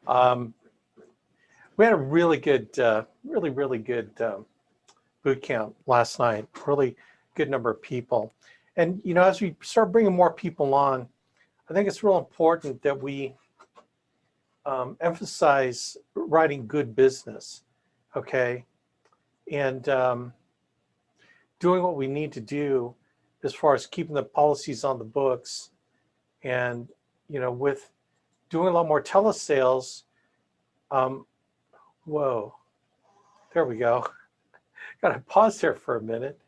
Um, we had a really good, really good boot camp last night. Really good number of people. And, you know, as we start bringing more people on, I think it's real important that we emphasize writing good business, okay? And doing what we need to do as far as keeping the policies on the books, and, you know, with doing a lot more telesales. Whoa, there we go. Got to pause there for a minute.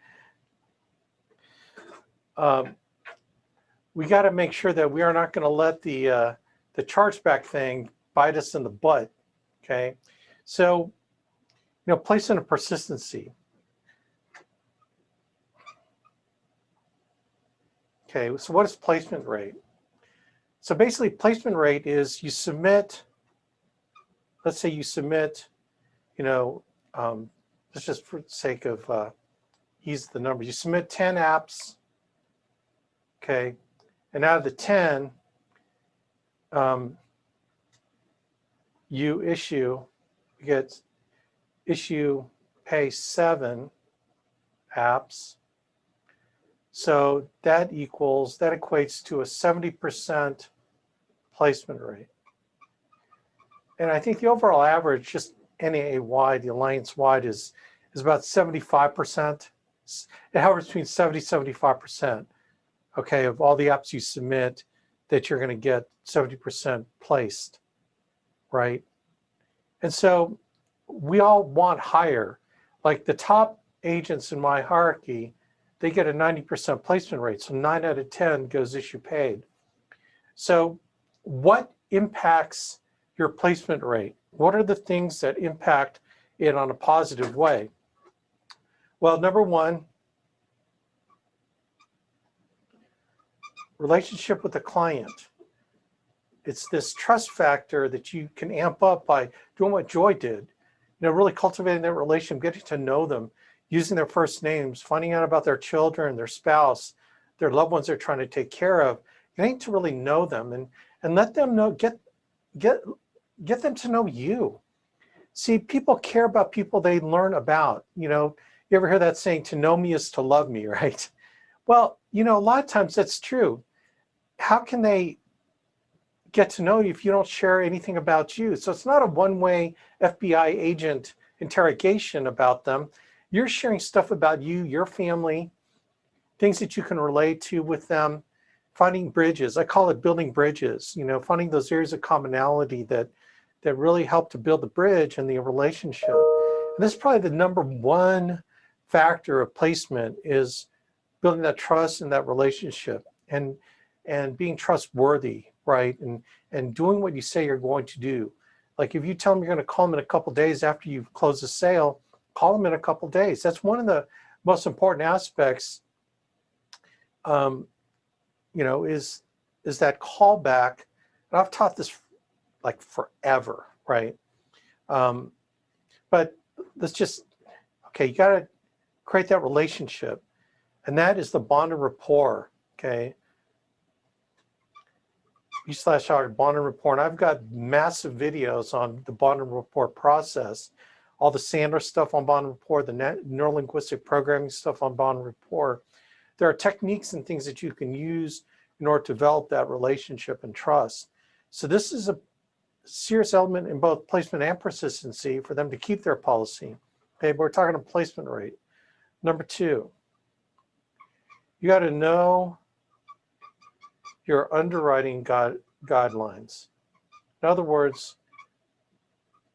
We got to make sure that we are not going to let the chargeback thing bite us in the butt. Okay, so, you know, placement of persistency. Okay, so what is placement rate? So basically, placement rate is you submit. Let's say you submit, you know, let's just for the sake of use the numbers. You submit 10 apps. Okay, and out of the 10, you pay 7 apps. So that equates to a 70% placement rate. And I think the overall average, just NAA-wide, the alliance-wide, is about 75%. It hovers between 70-75%. Okay, of all the apps you submit, that you're going to get 70% placed, right? And so we all want higher. Like the top agents in my hierarchy, they get a 90% placement rate. So 9 out of 10 goes issue paid. So what impacts your placement rate? What are the things that impact it on a positive way? Well, number one, relationship with the client. It's this trust factor that you can amp up by doing what Joy did. You know, really cultivating that relationship, getting to know them, using their first names, finding out about their children, their spouse, their loved ones they're trying to take care of. You need to really know them and let them know, get them to know you. See, people care about people they learn about. You know, you ever hear that saying, to know me is to love me, right? Well, you know, a lot of times that's true. How can they get to know you if you don't share anything about you? So it's not a one-way FBI agent interrogation about them. You're sharing stuff about you, your family, things that you can relate to with them, finding bridges. I call it building bridges, you know, finding those areas of commonality that really help to build the bridge and the relationship. And this is probably the number one factor of placement, is building that trust and that relationship, and being trustworthy, right? And doing what you say you're going to do. Like if you tell them you're going to call them in a couple of days after you've closed the sale, call them in a couple of days. That's one of the most important aspects, you know, is that callback. And I've taught this like forever, right? But let's just, okay, you got to create that relationship. And that is the bond and rapport, okay? /R bond and rapport. And I've got massive videos on the bond and rapport process, all the Sandler stuff on bond and rapport, the neurolinguistic programming stuff on bond and rapport. There are techniques and things that you can use in order to develop that relationship and trust. So this is a serious element in both placement and persistency for them to keep their policy. Okay, but we're talking about placement rate. Number two, you got to know your underwriting guidelines. In other words,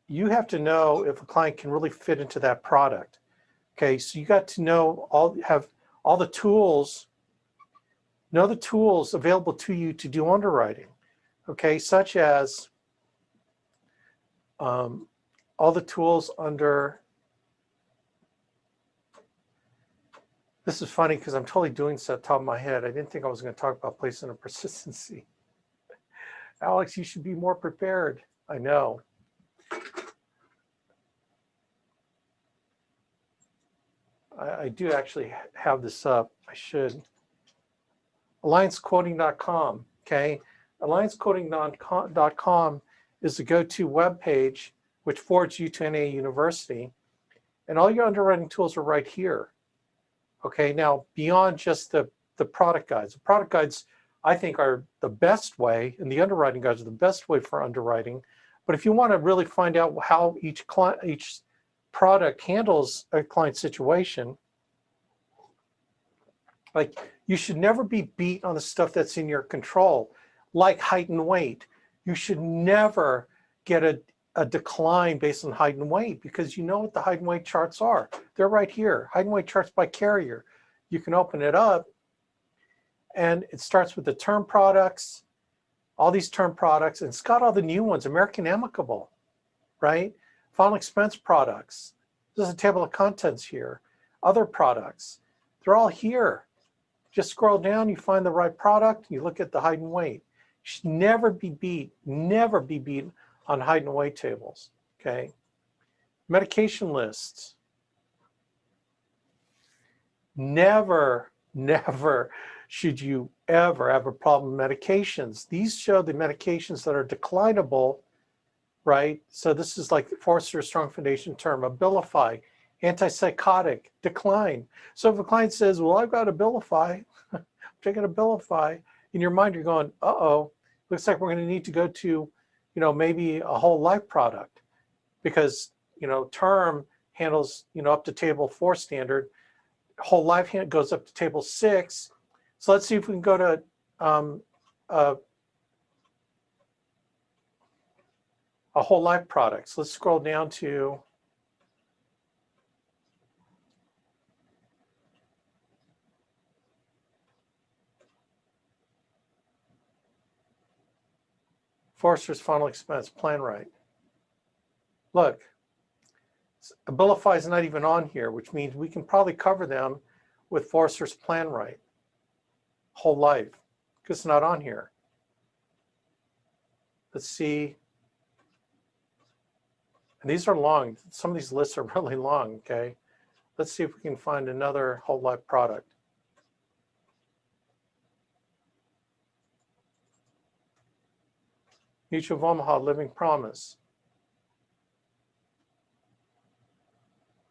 you have to know if a client can really fit into that product. Okay, so you got to know have all the tools, know the tools available to you to do underwriting. Okay, such as all the tools under. This is funny because I'm totally doing this at the top of my head. I didn't think I was going to talk about placement and persistency. Alex, you should be more prepared. I know. I do actually have this up. I should. AllianceQuoting.com, okay? AllianceQuoting.com is the go-to web page, which forwards you to NA University. And all your underwriting tools are right here. Okay, now beyond just the product guides. The product guides, I think, are the best way, and the underwriting guides are the best way for underwriting. But if you want to really find out how each product handles a client situation, like, you should never be beat on the stuff that's in your control, like height and weight. You should never get a decline based on height and weight, because you know what the height and weight charts are. They're right here. Height and weight charts by carrier. You can open it up, and it starts with the term products, all these term products, and it's got all the new ones, American Amicable, right? Final expense products. There's a table of contents here. Other products. They're all here. Just scroll down, you find the right product, you look at the height and weight. You should never be beat on height and weight tables, okay? Medication lists. Never should you ever have a problem with medications. These show the medications that are declinable, right? So this is like Forrester's strong foundation term, Abilify, antipsychotic, decline. So if a client says, well, I've got Abilify, I'm taking Abilify, in your mind you're going, uh-oh, looks like we're going to need to go to, maybe a whole life product, because, term handles, up to table 4 standard, whole life goes up to table 6. So let's see if we can go to a whole life product. So let's scroll down to Forrester's final expense plan right. Look, Abilify is not even on here, which means we can probably cover them with Forrester's plan right. Whole life, because it's not on here. Let's see. And these are long. Some of these lists are really long, okay? Let's see if we can find another whole life product. Mutual of Omaha Living Promise.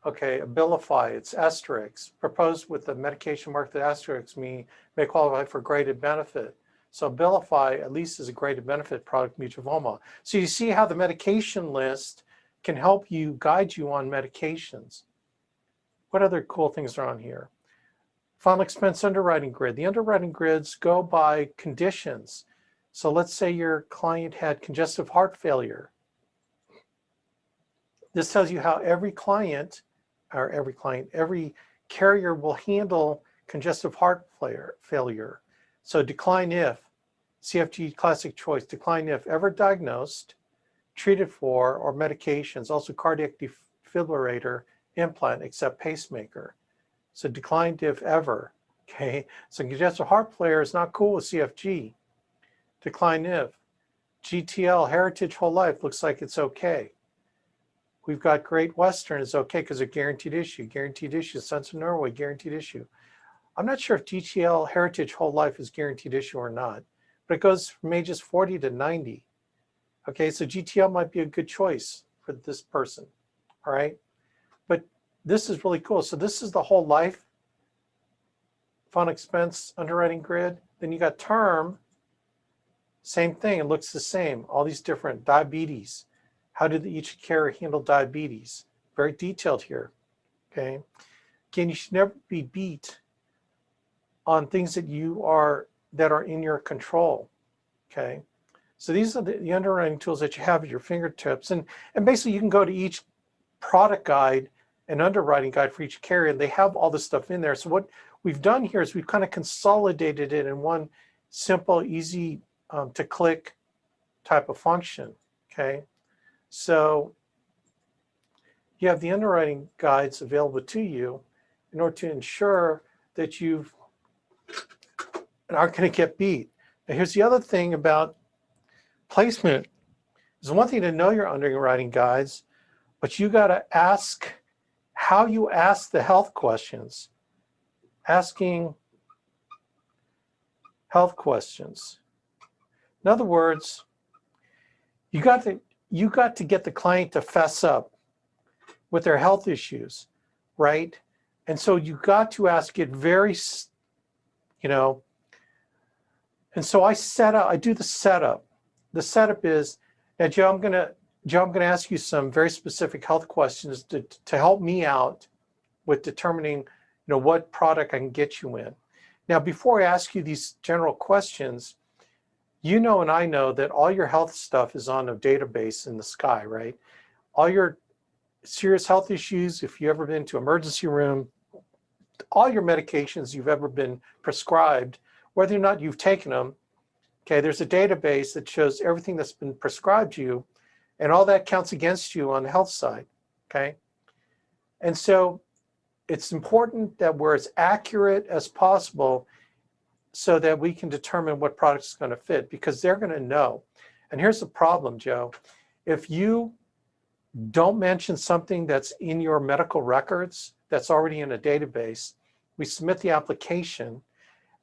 Okay, Abilify, it's asterisk. Proposed with the medication marked with asterisk may qualify for graded benefit. So Abilify at least is a graded benefit product, Mutual of Omaha. So you see how the medication list can help you, guide you on medications. What other cool things are on here? Final expense underwriting grid. The underwriting grids go by conditions. So let's say your client had congestive heart failure. This tells you how every carrier will handle congestive heart failure. So decline if, CFG classic choice, decline if ever diagnosed, treated for, or medications, also cardiac defibrillator, implant, except pacemaker. So declined if ever, okay? So congestive heart failure is not cool with CFG. Decline if. GTL, Heritage Whole Life, looks like it's okay. We've got Great Western is okay because they're guaranteed issue. Guaranteed issue, Sons of Norway, guaranteed issue. I'm not sure if GTL Heritage Whole Life is guaranteed issue or not, but it goes from ages 40 to 90. Okay, so GTL might be a good choice for this person, all right? But this is really cool. So this is the whole life final expense underwriting grid. Then you got term, same thing, it looks the same. All these different diabetes. How did each carrier handle diabetes? Very detailed here, okay? Again, you should never be beat on things that are in your control, okay? So these are the underwriting tools that you have at your fingertips. And basically you can go to each product guide and underwriting guide for each carrier, and they have all this stuff in there. So what we've done here is we've kind of consolidated it in one simple, easy to click type of function, okay? So you have the underwriting guides available to you in order to ensure that you aren't going to get beat. Now here's the other thing about placement. It's one thing to know your underwriting guides, but you got to ask how you ask the health questions. Asking health questions. In other words, You got to get the client to fess up with their health issues, right? And so you got to ask it very, you know, and so I do the setup. The setup is, now Joe, I'm gonna ask you some very specific health questions to help me out with determining, you know, what product I can get you in. Now, before I ask you these general questions, you know and I know that all your health stuff is on a database in the sky, right? All your serious health issues, if you've ever been to emergency room, all your medications you've ever been prescribed, whether or not you've taken them, okay, there's a database that shows everything that's been prescribed you, and all that counts against you on the health side, okay? And so it's important that we're as accurate as possible so that we can determine what product is going to fit, because they're going to know. And here's the problem, Joe. If you don't mention something that's in your medical records that's already in a database, we submit the application,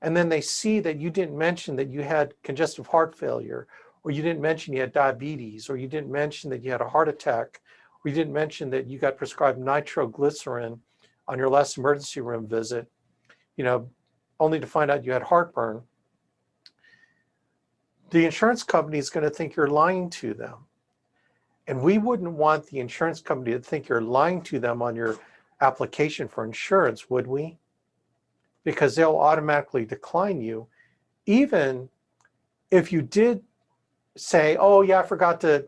and then they see that you didn't mention that you had congestive heart failure, or you didn't mention you had diabetes, or you didn't mention that you had a heart attack, or you didn't mention that you got prescribed nitroglycerin on your last emergency room visit, you know, only to find out you had heartburn. The insurance company is going to think you're lying to them. And we wouldn't want the insurance company to think you're lying to them on your application for insurance, would we? Because they'll automatically decline you, even if you did say, oh yeah, I forgot to,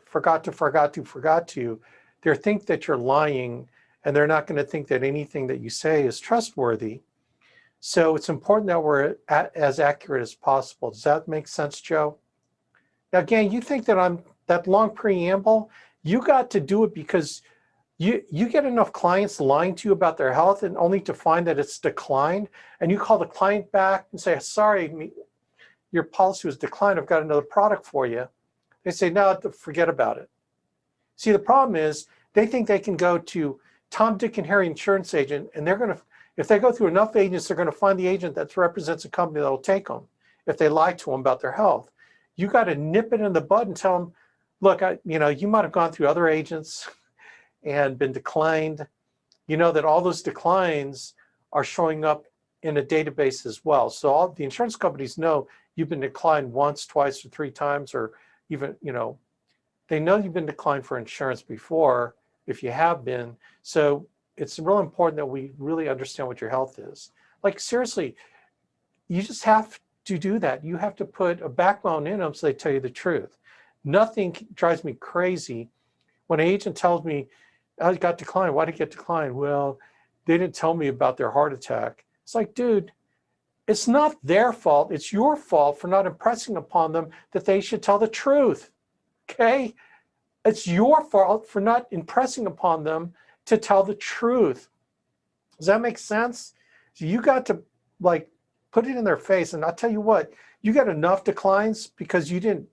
they'll think that you're lying, and they're not going to think that anything that you say is trustworthy. So it's important that we're as accurate as possible. Does that make sense, Joe? Now, again, you think that that long preamble, you got to do it because you get enough clients lying to you about their health and only to find that it's declined, and you call the client back and say, sorry, your policy was declined, I've got another product for you. They say, no, forget about it. See, the problem is they think they can go to Tom, Dick, and Harry insurance agent, and they're going to, if they go through enough agents, they're going to find the agent that represents a company that will take them if they lie to them about their health. You got to nip it in the bud and tell them, look, you might have gone through other agents and been declined. You know that all those declines are showing up in a database as well. So all the insurance companies know you've been declined once, twice, or 3 times, or even, they know you've been declined for insurance before if you have been. So it's real important that we really understand what your health is. Like, seriously, you just have to do that. You have to put a backbone in them so they tell you the truth. Nothing drives me crazy when an agent tells me, oh, it got declined. Why did it get declined? Well, they didn't tell me about their heart attack. It's like, dude, it's not their fault. It's your fault for not impressing upon them that they should tell the truth, okay? It's your fault for not impressing upon them to tell the truth. Does that make sense? So you got to put it in their face. And I'll tell you what, you got enough declines because you didn't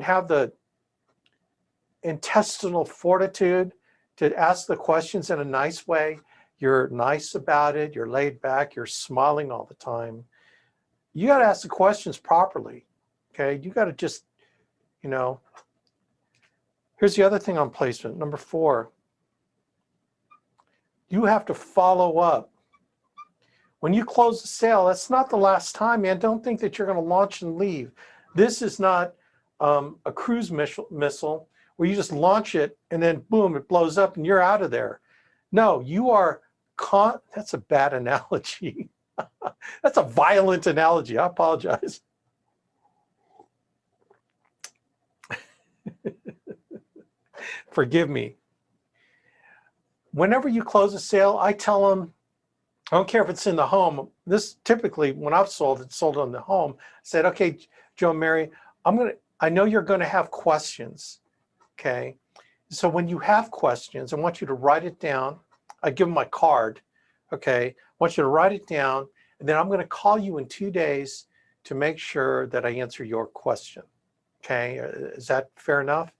have the intestinal fortitude to ask the questions in a nice way. You're nice about it. You're laid back. You're smiling all the time. You got to ask the questions properly, okay? You got to just, Here's the other thing on placement. Number 4, you have to follow up. When you close the sale, that's not the last time, man. Don't think that you're going to launch and leave. This is not a cruise missile where you just launch it and then boom, it blows up and you're out of there. No, you are that's a bad analogy. That's a violent analogy. I apologize. Forgive me. Whenever you close a sale, I tell them, I don't care if it's in the home. This typically, when I've sold, it's sold on the home. I said, okay, Joe and Mary, I know you're going to have questions, okay? So when you have questions, I want you to write it down. I give them my card, okay? I want you to write it down, and then I'm going to call you in 2 days to make sure that I answer your question, okay? Is that fair enough?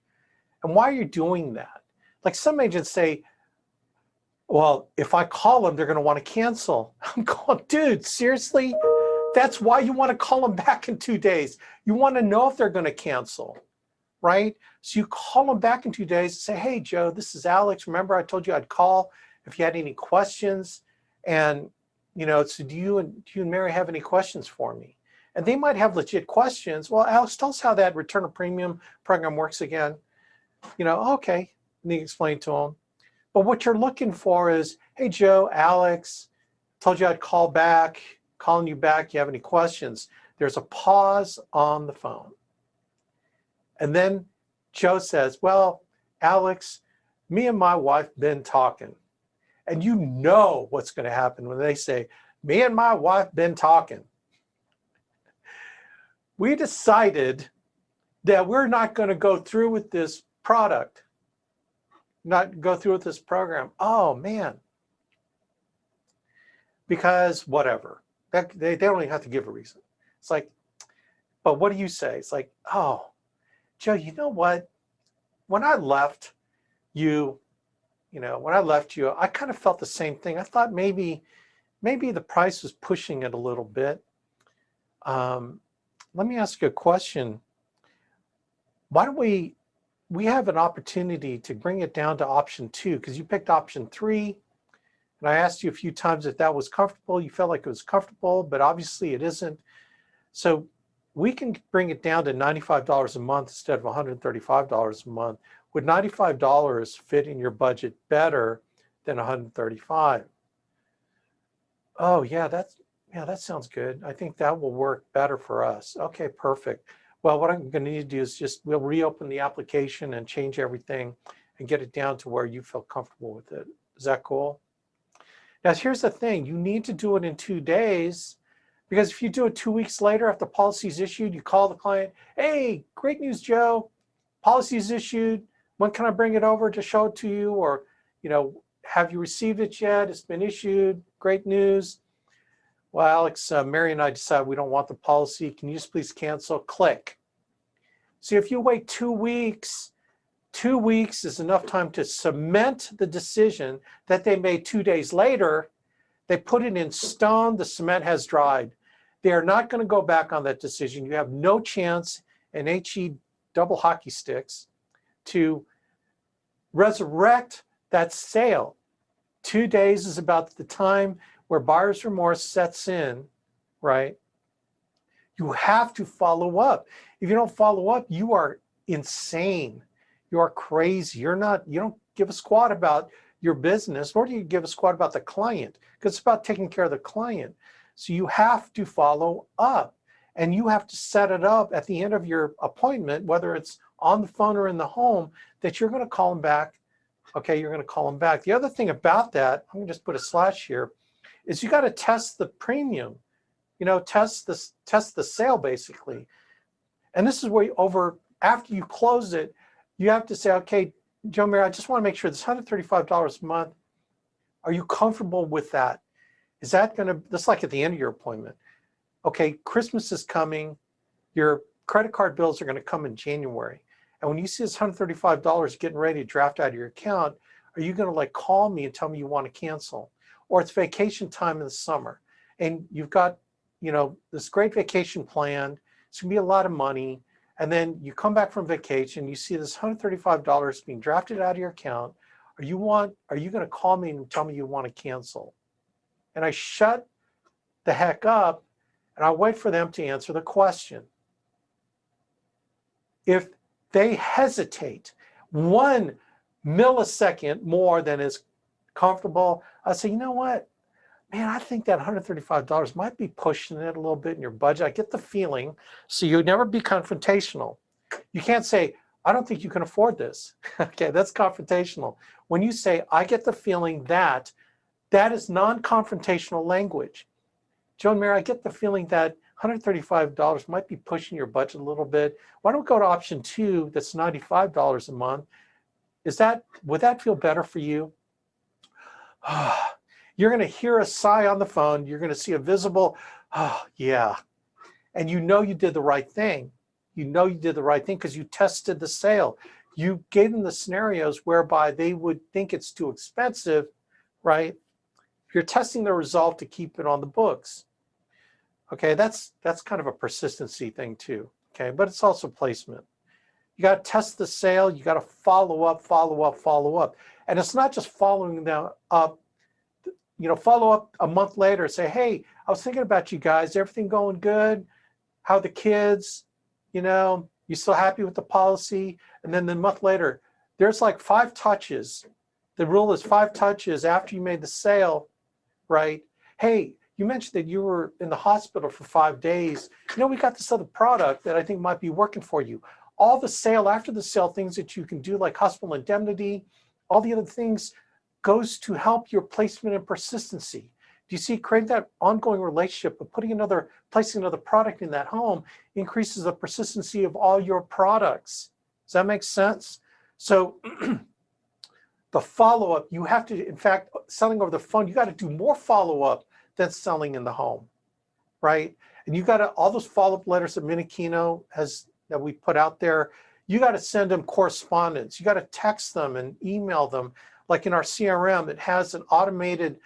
And why are you doing that? Like some agents say, well, if I call them, they're going to want to cancel. I'm going, dude, seriously? That's why you want to call them back in 2 days. You want to know if they're going to cancel, right? So you call them back in 2 days and say, hey, Joe, this is Alex. Remember I told you I'd call if you had any questions? And, so do you and Mary have any questions for me? And they might have legit questions. Well, Alex, tell us how that return of premium program works again. Okay. And you explain to them. But what you're looking for is, hey, Joe, Alex, told you I'd call back, calling you back. You have any questions? There's a pause on the phone. And then Joe says, well, Alex, me and my wife been talking. And you know what's going to happen when they say, me and my wife been talking. We decided that we're not going to go through with this product, not go through with this program. Oh, man. Because whatever. They don't even have to give a reason. It's like, but what do you say? It's like, oh, Joe, you know what? When I left you, I kind of felt the same thing. I thought maybe the price was pushing it a little bit. Let me ask you a question. Why don't we have an opportunity to bring it down to option 2, because you picked option 3. And I asked you a few times if that was comfortable. You felt like it was comfortable, but obviously it isn't. So we can bring it down to $95 a month instead of $135 a month. Would $95 fit in your budget better than $135? Oh, yeah, that sounds good. I think that will work better for us. Okay, perfect. Well, what I'm going to need to do is we'll reopen the application and change everything and get it down to where you feel comfortable with it. Is that cool? Now, here's the thing. You need to do it in 2 days, because if you do it 2 weeks later after the policy is issued, you call the client, hey, great news, Joe. Policy is issued. When can I bring it over to show it to you? Or, have you received it yet? It's been issued. Great news. Well, Alex, Mary and I decided we don't want the policy. Can you just please cancel? Click. See, if you wait 2 weeks, 2 weeks is enough time to cement the decision that they made 2 days later. They put it in stone. The cement has dried. They are not going to go back on that decision. You have no chance in HE double hockey sticks to resurrect that sale. 2 days is about the time where buyer's remorse sets in, right? You have to follow up. If you don't follow up, you are insane. You are crazy. You don't give a squat about your business, nor do you give a squat about the client, because it's about taking care of the client. So you have to follow up, and you have to set it up at the end of your appointment, whether it's on the phone or in the home, that you're going to call them back. Okay, you're going to call them back. The other thing about that, I'm going to just put a slash here, is you got to test the premium. Test the sale basically. And this is where after you close it, you have to say, okay, Joe, Mary, I just want to make sure this $135 a month, are you comfortable with that? Is that going to, that's like at the end of your appointment. Okay, Christmas is coming. Your credit card bills are going to come in January. And when you see this $135 getting ready to draft out of your account, are you going to call me and tell me you want to cancel? Or it's vacation time in the summer and you've got, this great vacation planned. It's going to be a lot of money. And then you come back from vacation, you see this $135 being drafted out of your account. Are you going to call me and tell me you want to cancel? And I shut the heck up and I wait for them to answer the question. If they hesitate 1 millisecond more than is comfortable, I say, you know what? Man, I think that $135 might be pushing it a little bit in your budget. I get the feeling. So you never be confrontational. You can't say, I don't think you can afford this. Okay, that's confrontational. When you say, I get the feeling that is non-confrontational language. Joe and Mary, I get the feeling that $135 might be pushing your budget a little bit. Why don't we go to option 2, that's $95 a month? Would that feel better for you? You're going to hear a sigh on the phone. You're going to see a visible, oh, yeah. And you did the right thing. You did the right thing because you tested the sale. You gave them the scenarios whereby they would think it's too expensive, right? You're testing the resolve to keep it on the books. Okay, that's kind of a persistency thing too. Okay, but it's also placement. You got to test the sale. You got to follow up, follow up, follow up. And it's not just following them up, follow up a month later and say, hey, I was thinking about you guys. Everything going good? How are the kids? You still happy with the policy? And then the month later, there's like 5 touches. The rule is 5 touches after you made the sale, right? Hey, you mentioned that you were in the hospital for 5 days. We got this other product that I think might be working for you. All the sale, after the sale, things that you can do like hospital indemnity, all the other things goes to help your placement and persistency. Do you see, creating that ongoing relationship of placing another product in that home increases the persistency of all your products. Does that make sense? So the follow-up, you have to, in fact, selling over the phone, you got to do more follow-up than selling in the home, right? And you got to, all those follow-up letters that Minikino that we put out there, you got to send them correspondence. You got to text them and email them. Like in our CRM, it has an automated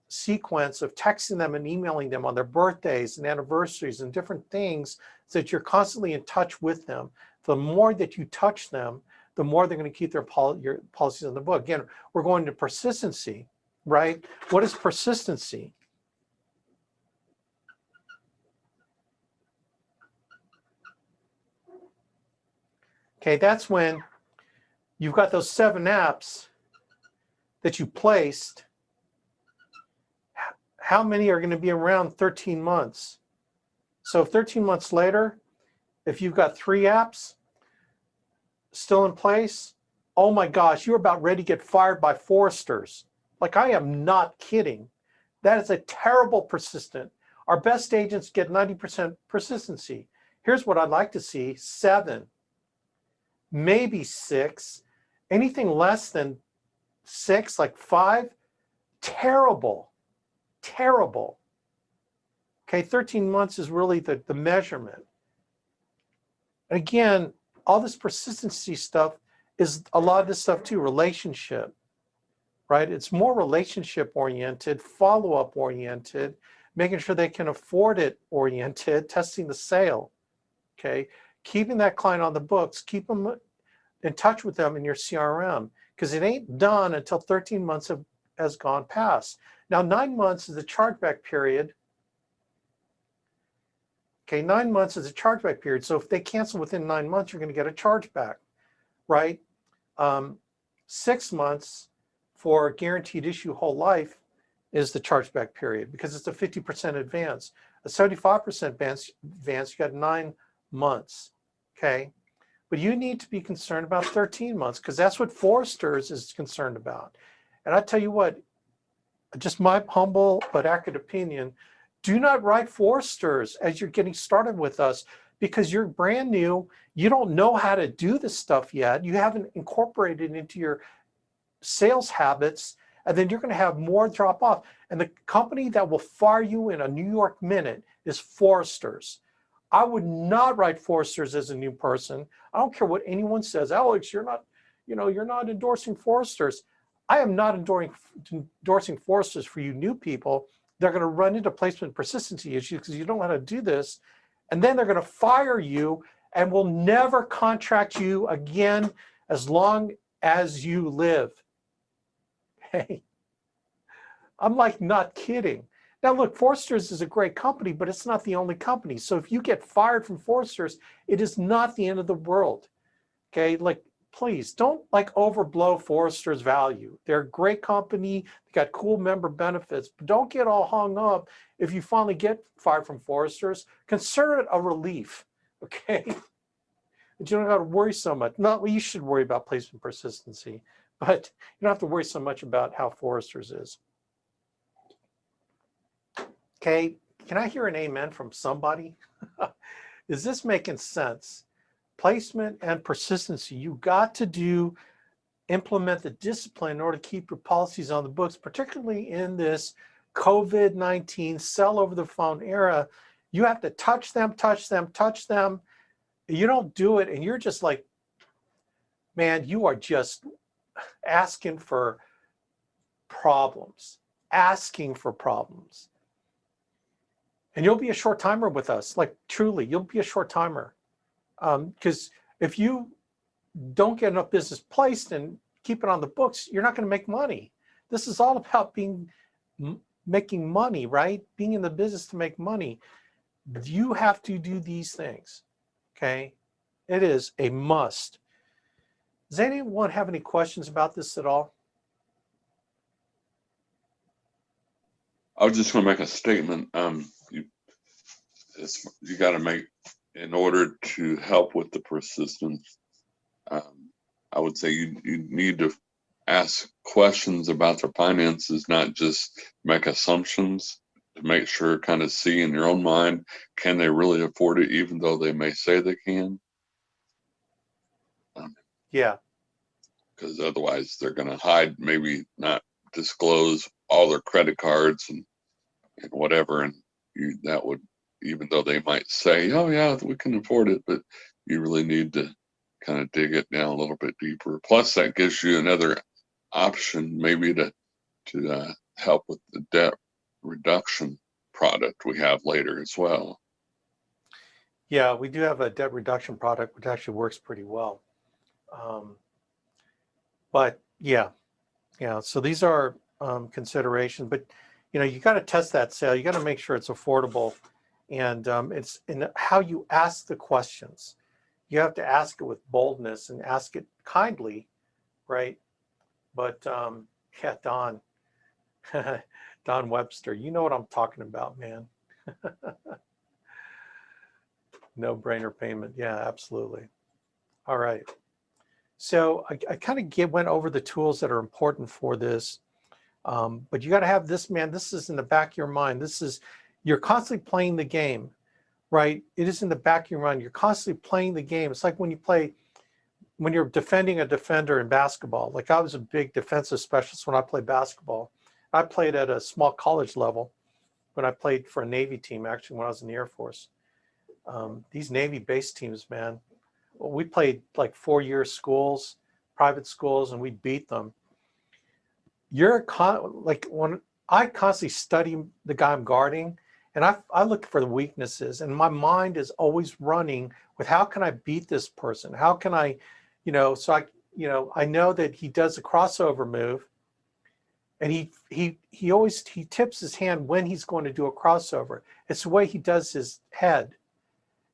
sequence of texting them and emailing them on their birthdays and anniversaries and different things so that you're constantly in touch with them. The more that you touch them, the more they're going to keep your policies in the book. Again, we're going to persistency, right? What is persistency? Okay, that's when you've got those 7 apps that you placed. How many are going to be around 13 months? So 13 months later, if you've got 3 apps still in place, oh my gosh, you're about ready to get fired by Foresters. Like, I am not kidding. That is a terrible persistent. Our best agents get 90% persistency. Here's what I'd like to see: 7, maybe 6. Anything less than 6, like 5, terrible. Terrible. Okay, 13 months is really the measurement. Again, all this persistency stuff is a lot of this stuff too, relationship, right? It's more relationship oriented, follow-up oriented, making sure they can afford it oriented, testing the sale, okay? Keeping that client on the books, keep them in touch with them in your CRM, because it ain't done until 13 months has gone past. Now, 9 months is the chargeback period. Okay, 9 months is a chargeback period. So if they cancel within 9 months, you're going to get a chargeback, right? 6 months for guaranteed issue whole life is the chargeback period, because it's a 50% advance. A 75% advance, you got 9 months, okay? But you need to be concerned about 13 months, because that's what Foresters is concerned about. And I tell you what, just my humble but accurate opinion, do not write Foresters as you're getting started with us, because you're brand new. You don't know how to do this stuff yet. You haven't incorporated it into your sales habits, and then you're going to have more drop off. And the company that will fire you in a New York minute is Foresters. I would not write Foresters as a new person. I don't care what anyone says. Alex, you're not endorsing Foresters. I am not endorsing Foresters for you new people. They're going to run into placement persistency issues because you don't know how to do this. And then they're going to fire you and will never contract you again as long as you live. Hey, I'm like not kidding. Now look, Foresters is a great company, but it's not the only company. So if you get fired from Foresters, it is not the end of the world. Okay, like, please don't like overblow Foresters' value. They're a great company. They got cool member benefits, but don't get all hung up if you finally get fired from Foresters. Consider it a relief, okay? But you don't have to worry so much. Well, you should worry about placement persistency, but you don't have to worry so much about how Foresters is. Okay, can I hear an amen from somebody? Is this making sense? Placement and persistency, you got to implement the discipline in order to keep your policies on the books, particularly in this COVID-19 sell over the phone era. You have to touch them, touch them, touch them. You don't do it, and you're just like, man, you are just asking for problems, asking for problems. And you'll be a short timer with us, like truly, you'll be a short timer. Because if you don't get enough business placed and keep it on the books, you're not going to make money. This is all about making money, right? Being in the business to make money. You have to do these things, okay? It is a must. Does anyone have any questions about this at all? I was just going to make a statement. You got to make, in order to help with the persistence, I would say you need to ask questions about their finances, not just make assumptions, to make sure, kind of see in your own mind, can they really afford it, even though they may say they can? Yeah. Because otherwise they're going to hide, maybe not disclose all their credit cards and whatever. And that would, even though they might say, oh yeah, we can afford it, but you really need to kind of dig it down a little bit deeper. Plus that gives you another option maybe to help with the debt reduction product we have later as well. Yeah, we do have a debt reduction product, which actually works pretty well. But yeah, so these are considerations, but you got to test that sale. You got to make sure it's affordable, and it's in how you ask the questions. You have to ask it with boldness and ask it kindly, right? But yeah, Don Webster, you know what I'm talking about, man. No-brainer payment. Yeah, absolutely. All right. So I kind of went over the tools that are important for this, but you got to have this, man. This is in the back of your mind. You're constantly playing the game, right? It is in the back of your mind. You're constantly playing the game. It's like when you're defending a defender in basketball. Like, I was a big defensive specialist when I played basketball. I played at a small college level when I played for a Navy team, actually, when I was in the Air Force. These Navy-based teams, man, we played like 4-year schools, private schools, and we beat them. Like, when I constantly study the guy I'm guarding, and I look for the weaknesses, and my mind is always running with, how can I beat this person? How can I, so I know that he does a crossover move, and he tips his hand when he's going to do a crossover. It's the way he does his head.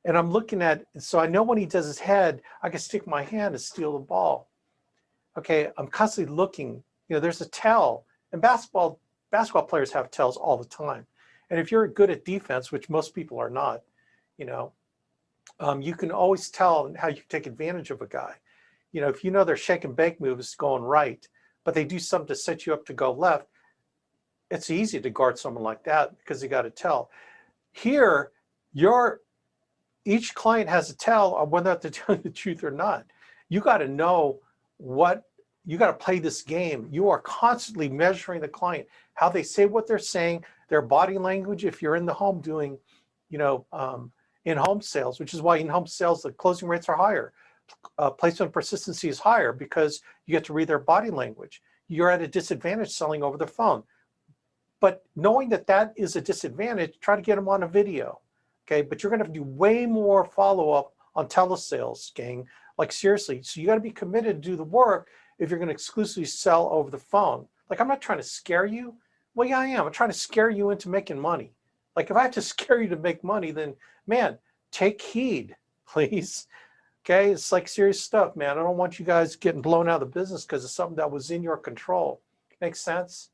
And I'm looking at, so I know when he does his head, I can stick my hand and steal the ball. Okay, I'm constantly looking. There's a tell, and basketball players have tells all the time. And if you're good at defense, which most people are not, you can always tell how you take advantage of a guy. If you know their shake and bake move is going right, but they do something to set you up to go left, it's easy to guard someone like that because you got to tell. Here, each client has a tell on whether they're telling the truth or not. You got to know you got to play this game. You are constantly measuring the client, how they say what they're saying, their body language. If you're in the home doing, in-home sales, which is why in-home sales, the closing rates are higher. Placement persistency is higher because you get to read their body language. You're at a disadvantage selling over the phone. But knowing that is a disadvantage, try to get them on a video. Okay, but you're going to have to do way more follow-up on telesales, gang. Like, seriously, so you got to be committed to do the work if you're going to exclusively sell over the phone. Like, I'm not trying to scare you. Well, yeah, I am. I'm trying to scare you into making money. Like, if I have to scare you to make money, then, man, take heed, please. Okay, it's like serious stuff, man. I don't want you guys getting blown out of the business because it's something that was in your control. Makes sense?